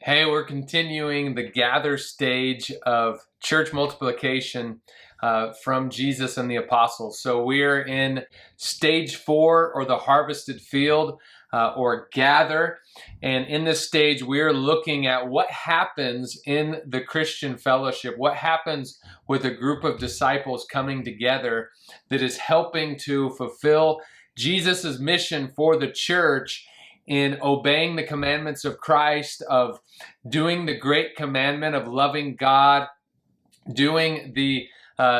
Hey, we're continuing the gather stage of church multiplication from Jesus and the apostles. So we're in stage 4, or the harvested field, or gather. And in this stage, we're looking at what happens in the Christian fellowship, what happens with a group of disciples coming together that is helping to fulfill Jesus' mission for the church in obeying the commandments of Christ, of doing the great commandment of loving God, doing the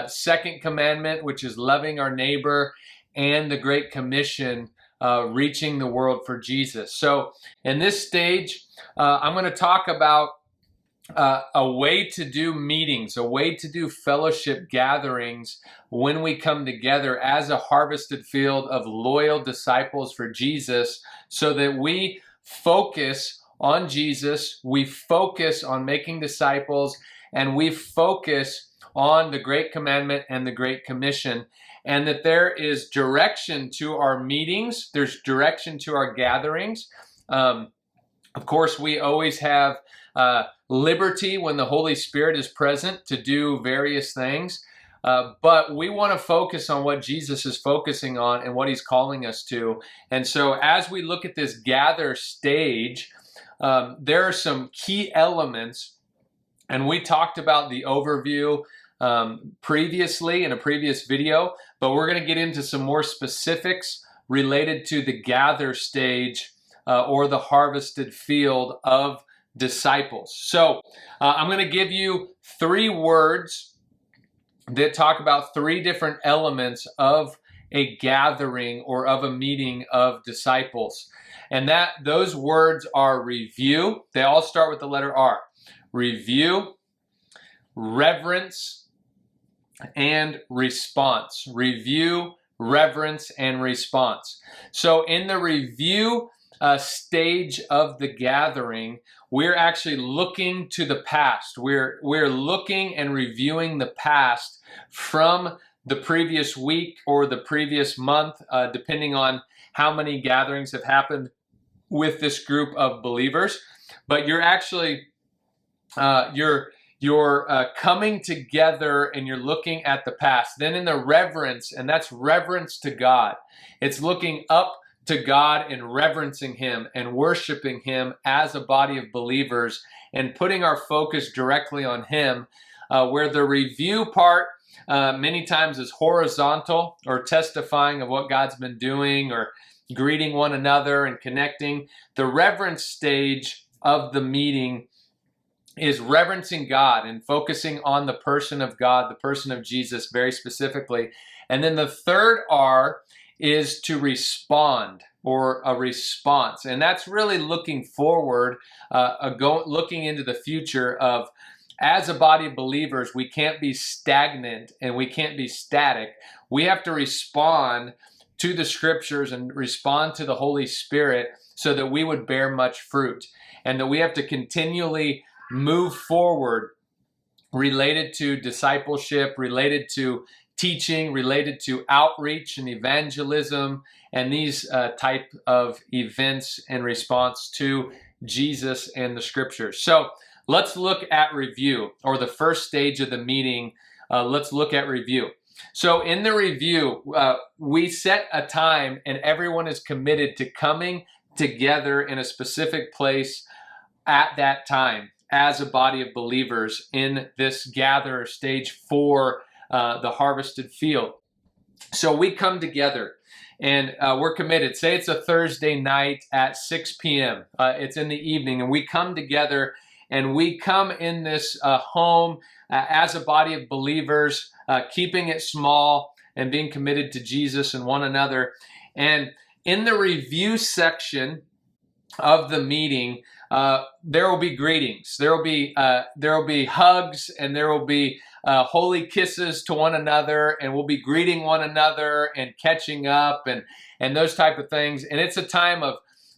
second commandment, which is loving our neighbor, and the Great Commission, reaching the world for Jesus. So in this stage, I'm going to talk about a way to do meetings, a way to do fellowship gatherings when we come together as a harvested field of loyal disciples for Jesus, so that we focus on Jesus, we focus on making disciples, and we focus on the Great Commandment and the Great Commission, and that there is direction to our meetings, there's direction to our gatherings. Of course, we always have liberty when the Holy Spirit is present to do various things. But we want to focus on what Jesus is focusing on and what he's calling us to. And so as we look at this gather stage, there are some key elements. And we talked about the overview previously in a previous video, but we're going to get into some more specifics related to the gather stage or the harvested field of disciples. So I'm going to give you 3 words that talk about 3 different elements of a gathering or of a meeting of disciples. And those words are review. They all start with the letter R. Review, reverence, and response. Review, reverence, and response. So in the review stage of the gathering, we're actually looking to the past. We're looking and reviewing the past from the previous week or the previous month, depending on how many gatherings have happened with this group of believers. But you're actually you're coming together and you're looking at the past. Then in the reverence, and that's reverence to God. It's looking up to God and reverencing him and worshiping him as a body of believers and putting our focus directly on him, where the review part many times is horizontal, or testifying of what God's been doing, or greeting one another and connecting. The reverence stage of the meeting is reverencing God and focusing on the person of God, the person of Jesus very specifically. And then the third R is to respond, or a response. And that's really looking forward, looking into the future of, as a body of believers, we can't be stagnant and we can't be static. We have to respond to the scriptures and respond to the Holy Spirit so that we would bear much fruit, and that we have to continually move forward related to discipleship, related to teaching, related to outreach and evangelism, and these type of events in response to Jesus and the scriptures. So let's look at review, or the first stage of the meeting. Let's look at review. So in the review, we set a time, and everyone is committed to coming together in a specific place at that time as a body of believers in this gather stage for the harvested field. So we come together and we're committed. Say it's a Thursday night at 6 p.m. It's in the evening, and we come together and we come in this home as a body of believers, keeping it small and being committed to Jesus and one another. And in the review section of the meeting, there will be greetings. There will be hugs, and there will be holy kisses to one another, and we'll be greeting one another and catching up and those type of things. And it's a time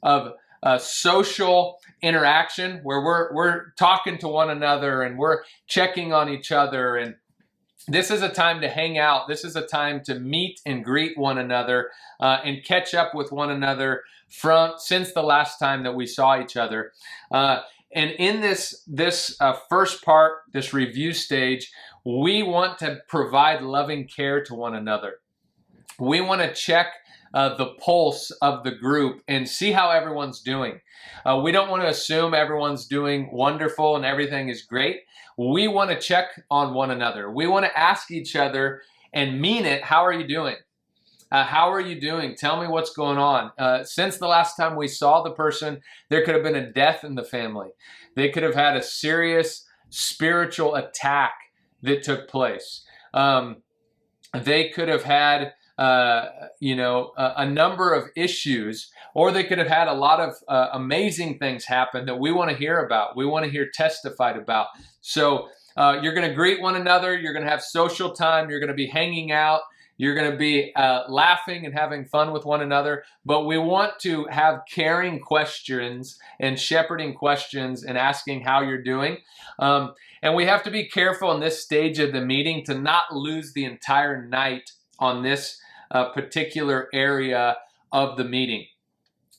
of social interaction where we're talking to one another and we're checking on each other. And this is a time to hang out. This is a time to meet and greet one another and catch up with one another since the last time that we saw each other. And in this first part, this review stage, we want to provide loving care to one another. We want to check the pulse of the group and see how everyone's doing. We don't want to assume everyone's doing wonderful and everything is great. We want to check on one another. We want to ask each other and mean it, how are you doing? How are you doing? Tell me what's going on. Since the last time we saw the person, there could have been a death in the family. They could have had a serious spiritual attack that took place. They could have had a number of issues, or they could have had a lot of amazing things happen that we want to hear about. We want to hear testified about. So you're going to greet one another. You're going to have social time. You're going to be hanging out. You're going to be laughing and having fun with one another. But we want to have caring questions and shepherding questions and asking how you're doing. And we have to be careful in this stage of the meeting to not lose the entire night on this particular area of the meeting,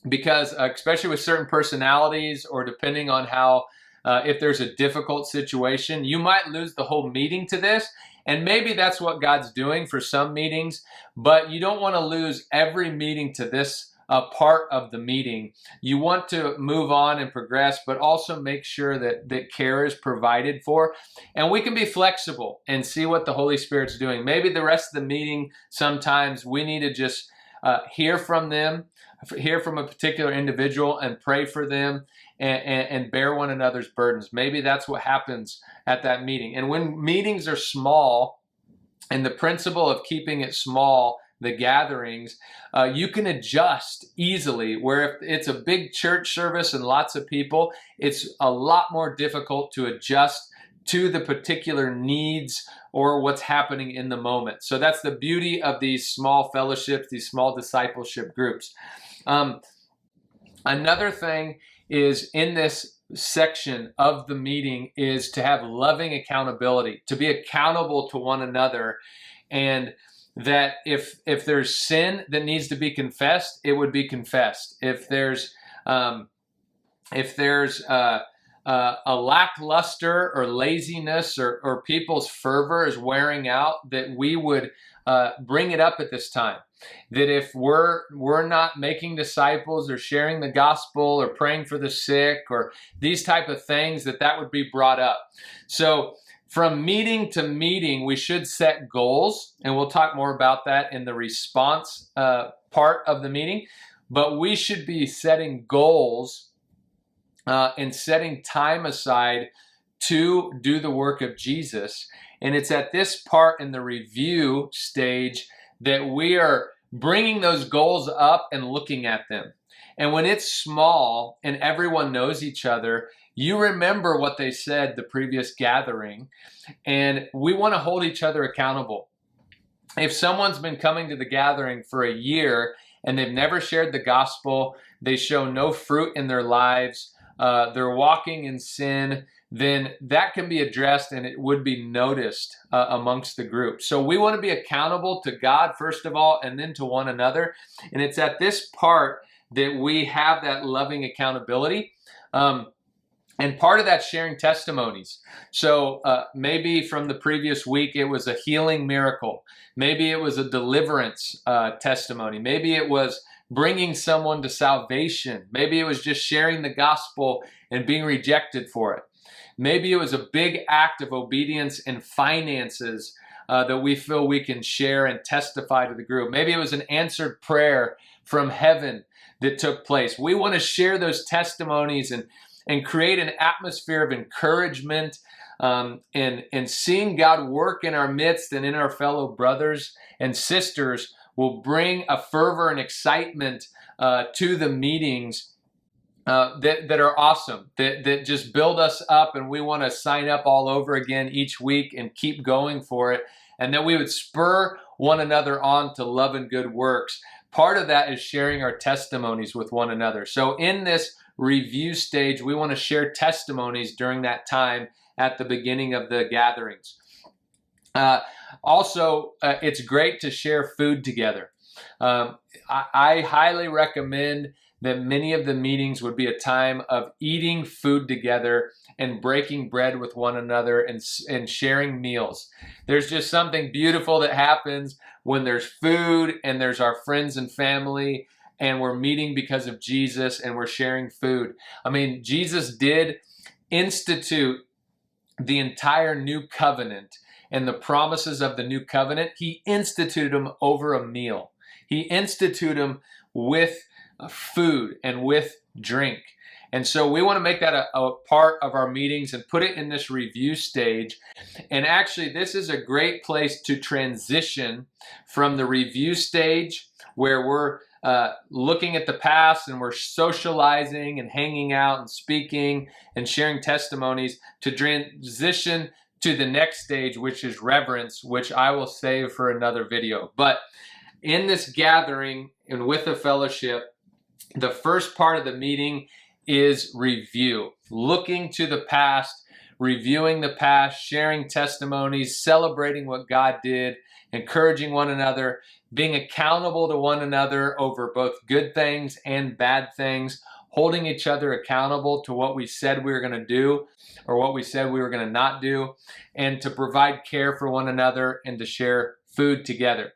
because especially with certain personalities, or depending on how, if there's a difficult situation, you might lose the whole meeting to this. And maybe that's what God's doing for some meetings, but you don't want to lose every meeting to this part of the meeting. You want to move on and progress, but also make sure that care is provided for. And we can be flexible and see what the Holy Spirit's doing. Maybe the rest of the meeting, sometimes we need to just hear from them, hear from a particular individual and pray for them and bear one another's burdens. Maybe that's what happens at that meeting. And when meetings are small, and the principle of keeping it small, the gatherings, you can adjust easily. Where if it's a big church service and lots of people, it's a lot more difficult to adjust to the particular needs or what's happening in the moment. So that's the beauty of these small fellowships, these small discipleship groups. Another thing is, in this section of the meeting, is to have loving accountability, to be accountable to one another, and that if there's sin that needs to be confessed, it would be confessed. If there's a lackluster or laziness, or people's fervor is wearing out, that we would bring it up at this time. That if we're not making disciples or sharing the gospel or praying for the sick or these type of things, that would be brought up. So from meeting to meeting, we should set goals, and we'll talk more about that in the response part of the meeting. But we should be setting goals and setting time aside to do the work of Jesus. And it's at this part in the review stage that we are bringing those goals up and looking at them. And when it's small and everyone knows each other, you remember what they said the previous gathering, and we want to hold each other accountable. If someone's been coming to the gathering for a year and they've never shared the gospel, they show no fruit in their lives, they're walking in sin, then that can be addressed and it would be noticed amongst the group. So we want to be accountable to God, first of all, and then to one another. And it's at this part that we have that loving accountability. And part of that, sharing testimonies. So maybe from the previous week, it was a healing miracle. Maybe it was a deliverance testimony. Maybe it was bringing someone to salvation. Maybe it was just sharing the gospel and being rejected for it. Maybe it was a big act of obedience and finances that we feel we can share and testify to the group. Maybe it was an answered prayer from heaven that took place. We want to share those testimonies and create an atmosphere of encouragement and seeing God work in our midst and in our fellow brothers and sisters will bring a fervor and excitement to the meetings that are awesome, that just build us up, and we want to sign up all over again each week and keep going for it, and that we would spur one another on to love and good works. Part of that is sharing our testimonies with one another. So in this review stage, we want to share testimonies during that time at the beginning of the gatherings. Also, it's great to share food together. I highly recommend that many of the meetings would be a time of eating food together and breaking bread with one another and sharing meals. There's just something beautiful that happens when there's food and there's our friends and family and we're meeting because of Jesus and we're sharing food. I mean, Jesus did institute the entire new covenant and the promises of the new covenant. He instituted them over a meal. He instituted them with food and with drink. And so we want to make that a part of our meetings and put it in this review stage. And actually, this is a great place to transition from the review stage where we're looking at the past and we're socializing and hanging out and speaking and sharing testimonies, to transition to the next stage, which is reverence, which I will save for another video. But in this gathering and with the fellowship, the first part of the meeting is review, looking to the past, reviewing the past, sharing testimonies, celebrating what God did, encouraging one another, being accountable to one another over both good things and bad things, holding each other accountable to what we said we were going to do or what we said we were going to not do, and to provide care for one another and to share food together.